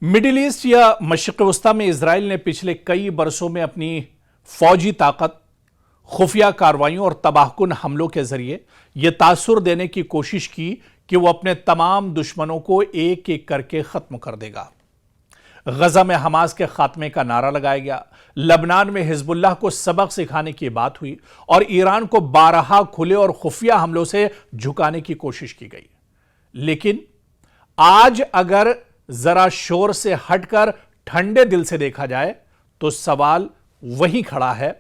Middle east या मशरिक़ वस्ता में Israel ने पिछले कई बरसों में अपनी फौजी ताकत, खुफिया कार्रवाइयों और तबाहकुन हमलों के जरिए यह तासुर देने की कोशिश की कि वो अपने तमाम दुश्मनों को एक एक करके खत्म कर देगा। गजा में हमास के खात्मे का नारा लगाया गया, लबनान में हिजबुल्लाह को सबक सिखाने की बात हुई और ईरान को बारहा खुले और खुफिया हमलों से झुकाने की कोशिश की गई। लेकिन आज अगर जरा शोर से हटकर ठंडे दिल से देखा जाए तो सवाल वही खड़ा है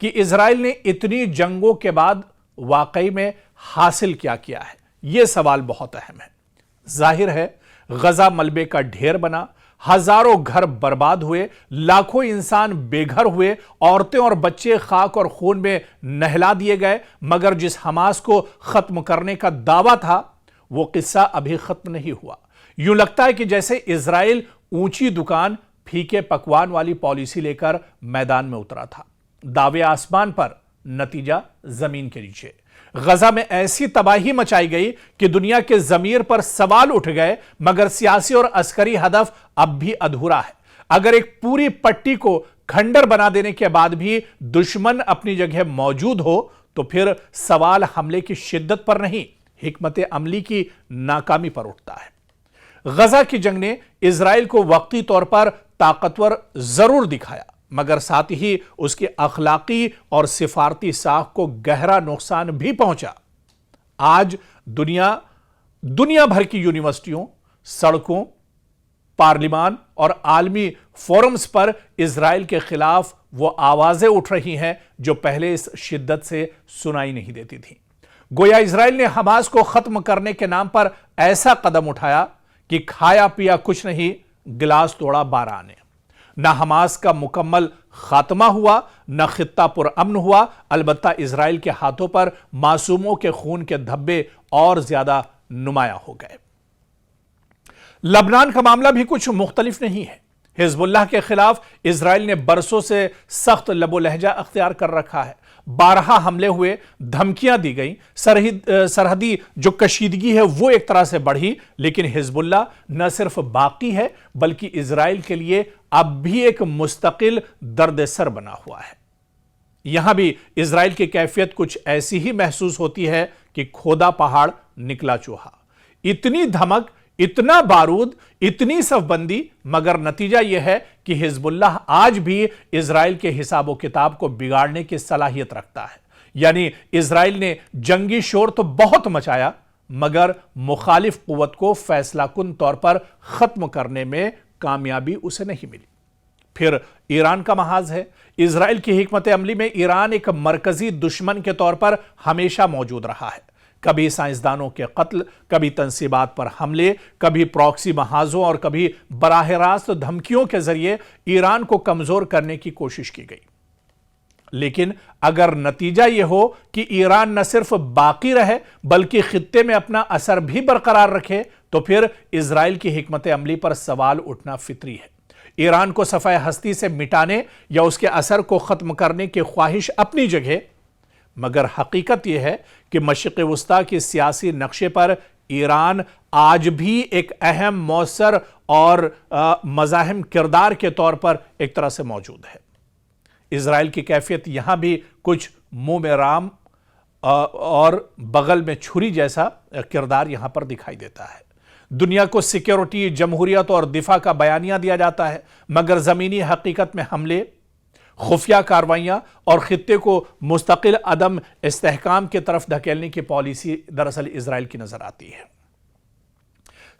कि इजराइल ने इतनी जंगों के बाद वाकई में हासिल क्या किया है। यह सवाल बहुत अहम है। जाहिर है गजा मलबे का ढेर बना, हजारों घर बर्बाद हुए, लाखों इंसान बेघर हुए, औरतें और बच्चे खाक और खून में नहला दिए गए, मगर जिस हमास को खत्म करने का दावा था वो किस्सा अभी खत्म नहीं हुआ। यूं लगता है कि जैसे इजराइल ऊंची दुकान फीके पकवान वाली पॉलिसी लेकर मैदान में उतरा था। दावे आसमान पर, नतीजा जमीन के नीचे। गजा में ऐसी तबाही मचाई गई कि दुनिया के जमीर पर सवाल उठ गए, मगर सियासी और अस्करी हदफ अब भी अधूरा है। अगर एक पूरी पट्टी को खंडर बना देने के बाद भी दुश्मन अपनी जगह मौजूद हो तो फिर सवाल हमले की शिद्दत पर नहीं, हिकमत अमली की नाकामी पर उठता है। गजा की जंग ने इजराइल को वक्ती तौर पर ताकतवर जरूर दिखाया, मगर साथ ही उसकी अखलाकी और सिफारती साख को गहरा नुकसान भी पहुंचा। आज दुनिया भर की यूनिवर्सिटियों, सड़कों, पार्लिमान और आलमी फोरम्स पर इजराइल के खिलाफ वो आवाजें उठ रही हैं जो पहले इस शिद्दत से सुनाई नहीं देती थी। गोया इजराइल ने हमास को खत्म करने के नाम पर ऐसा कदम उठाया कि खाया पिया कुछ नहीं, गिलास तोड़ा 12 ने। ना हमास का मुकम्मल खात्मा हुआ, ना खित्ता पुरअमन हुआ, अलबत्ता इजराइल के हाथों पर मासूमों के खून के धब्बे और ज्यादा नुमाया हो गए। लबनान का मामला भी कुछ मुख्तलिफ नहीं है। हिजबुल्लाह के खिलाफ इजराइल ने बरसों से सख्त लबो लहजा अख्तियार कर रखा है। 12 हमले हुए, धमकियां दी गई, सरहदी जो कशीदगी है वो एक तरह से बढ़ी, लेकिन हिजबुल्लाह न सिर्फ बाकी है बल्कि इजराइल के लिए अब भी एक मुस्तकिल दर्द-ए-सर बना हुआ है। यहां भी इजराइल की कैफियत कुछ ऐसी ही महसूस होती है कि खोदा पहाड़ निकला चूहा। इतनी धमक, इतना बारूद, इतनी सफबंदी, मगर नतीजा यह है कि हिजबुल्लाह आज भी इजराइल के हिसाबो किताब को बिगाड़ने की सलाहियत रखता है। यानी इजराइल ने जंगी शोर तो बहुत मचाया, मगर मुखालिफ कुव्वत को फैसलाकुन तौर पर खत्म करने में कामयाबी उसे नहीं मिली। फिर ईरान का महाज है। इजराइल की हिकमत अमली में ईरान एक मरकजी दुश्मन के तौर पर हमेशा मौजूद रहा है। कभी साइंसदानों के कत्ल, कभी तंसीबात पर हमले, कभी प्रॉक्सी महाजों और कभी बराह रास्त धमकियों के जरिए ईरान को कमजोर करने की कोशिश की गई। लेकिन अगर नतीजा यह हो कि ईरान न सिर्फ बाकी रहे बल्कि खित्ते में अपना असर भी बरकरार रखे तो फिर इजराइल की हिकमत अमली पर सवाल उठना फितरी है। ईरान को सफ़ाए हस्ती से मिटाने या उसके असर को खत्म करने की ख्वाहिश अपनी जगह, मगर हकीकत यह है कि मशरिक़ वस्ता के सियासी नक्शे पर ईरान आज भी एक अहम, मौसर और मज़ाहिम किरदार के तौर पर एक तरह से मौजूद है। इजराइल की कैफियत यहां भी कुछ मुंह में राम और बगल में छुरी जैसा किरदार यहां पर दिखाई देता है। दुनिया को सिक्योरिटी, जमहूरियत और दिफा का बयानिया दिया जाता है, मगर जमीनी हकीकत में हमले, खुफिया कार्रवाइयां और खित्ते को मुस्तकिल अदम इस्तेहकाम की तरफ धकेलने की पॉलिसी दरअसल इजराइल की नजर आती है।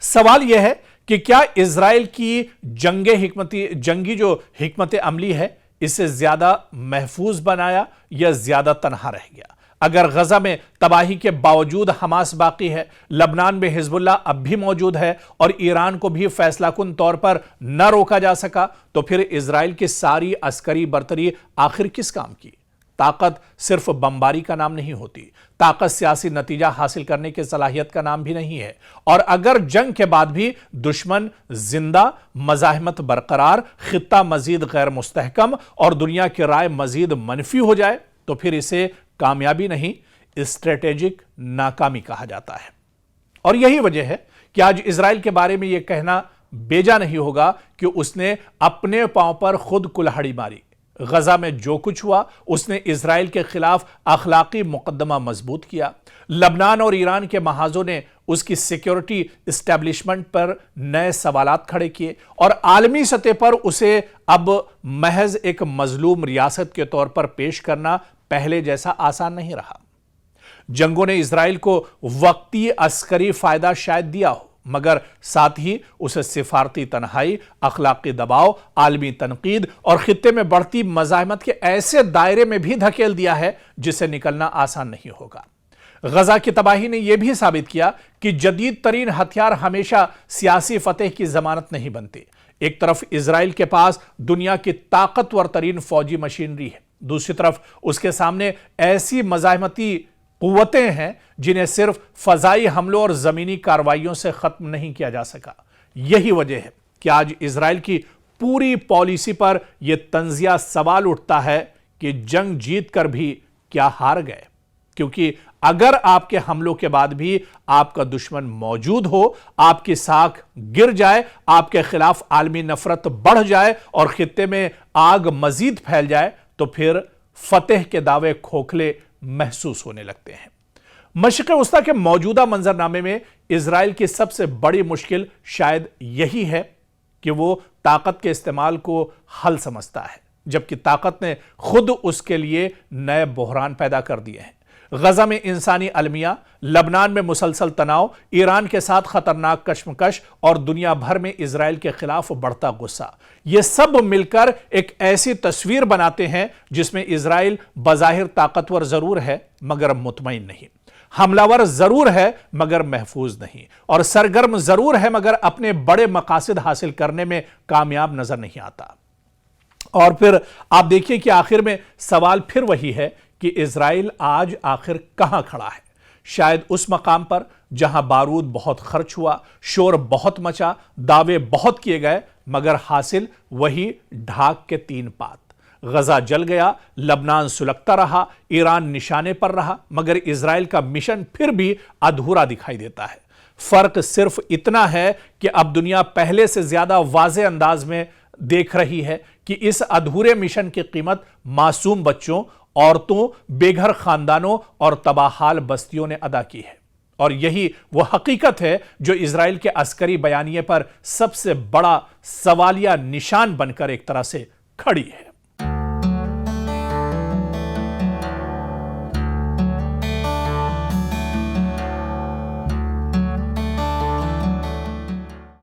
सवाल यह है कि क्या इजराइल की जंगी जो हिकमत अमली है इससे ज्यादा महफूज बनाया या ज्यादा तनहा रह गया? अगर गजा में तबाही के बावजूद हमास बाकी है, लबनान में हिजबुल्लाह अब भी मौजूद है और ईरान को भी फैसलाकुन तौर पर न रोका जा सका, तो फिर इजराइल की सारी अस्करी बर्तरी आखिर किस काम की? ताकत सिर्फ बमबारी का नाम नहीं होती, ताकत सियासी नतीजा हासिल करने की सलाहियत का नाम भी नहीं है। और अगर जंग के बाद भी दुश्मन जिंदा, मज़ाहिमत बरकरार, खित्ता मजीद गैर मुस्तहकम और दुनिया की राय मजीद मनफी हो जाए तो फिर इसे कामयाबी नहीं, स्ट्रेटेजिक नाकामी कहा जाता है। और यही वजह है कि आज इजराइल के बारे में यह कहना बेजा नहीं होगा कि उसने अपने पांव पर खुद कुल्हाड़ी मारी। गजा में जो कुछ हुआ उसने इजराइल के खिलाफ अखलाकी मुकदमा मजबूत किया। लबनान और ईरान के महाजों ने उसकी सिक्योरिटी एस्टेब्लिशमेंट पर नए सवालात खड़े किए और आलमी सतह पर उसे अब महज एक मजलूम रियासत के तौर पर पेश करना पहले जैसा आसान नहीं रहा। जंगों ने इजराइल को वक्ती अस्करी फायदा शायद दिया हो, मगर साथ ही उसे सिफारती तन्हाई, अखलाकी दबाव, आलमी तनकीद और खित्ते में बढ़ती मज़ाहमत के ऐसे दायरे में भी धकेल दिया है जिससे निकलना आसान नहीं होगा। गजा की तबाही ने यह भी साबित किया कि जदीद तरीन हथियार हमेशा सियासी फतेह की जमानत नहीं बनते। एक तरफ इजराइल के पास दुनिया की ताकतवर तरीन फौजी मशीनरी है, दूसरी तरफ उसके सामने ऐसी मज़ाहमती कुव्वतें हैं जिन्हें सिर्फ फजाई हमलों और जमीनी कार्रवाइयों से खत्म नहीं किया जा सका। यही वजह है कि आज इजराइल की पूरी पॉलिसी पर यह तंजिया सवाल उठता है कि जंग जीत कर भी क्या हार गए, क्योंकि अगर आपके हमलों के बाद भी आपका दुश्मन मौजूद हो, आपकी साख गिर जाए, आपके खिलाफ आलमी नफरत बढ़ जाए और खित्ते में आग मजीद फैल जाए, तो फिर फतेह के दावे खोखले महसूस होने लगते हैं। मशरिक़ वस्ता के मौजूदा मंजरनामे में इजराइल की सबसे बड़ी मुश्किल शायद यही है कि वो ताकत के इस्तेमाल को हल समझता है, जबकि ताकत ने खुद उसके लिए नए बहरान पैदा कर दिए हैं। गजा में इंसानी अलमिया, लबनान में मुसलसल तनाव, ईरान के साथ खतरनाक कशमकश और दुनिया भर में इजराइल के खिलाफ बढ़ता गुस्सा, ये सब मिलकर एक ऐसी तस्वीर बनाते हैं जिसमें इजराइल बज़ाहिर ताकतवर जरूर है मगर मुतमईन नहीं, हमलावर जरूर है मगर महफूज नहीं, और सरगर्म जरूर है मगर अपने बड़े मकासद हासिल करने में कामयाब नजर नहीं आता। और फिर आप देखिए कि आखिर में सवाल फिर वही है कि इजराइल आज आखिर कहां खड़ा है। शायद उस मकाम पर जहां बारूद बहुत खर्च हुआ, शोर बहुत मचा, दावे बहुत किए गए, मगर हासिल वही ढाक के 3 पात। गजा जल गया, लबनान सुलगता रहा, ईरान निशाने पर रहा, मगर इजराइल का मिशन फिर भी अधूरा दिखाई देता है। फर्क सिर्फ इतना है कि अब दुनिया पहले से ज्यादा वाज़ेह अंदाज में देख रही है कि इस अधूरे मिशन की कीमत मासूम बच्चों, औरतों, बेघर खानदानों और तबाहाल बस्तियों ने अदा की है। और यही वो हकीकत है जो इजराइल के अस्करी बयानिए पर सबसे बड़ा सवालिया निशान बनकर एक तरह से खड़ी है।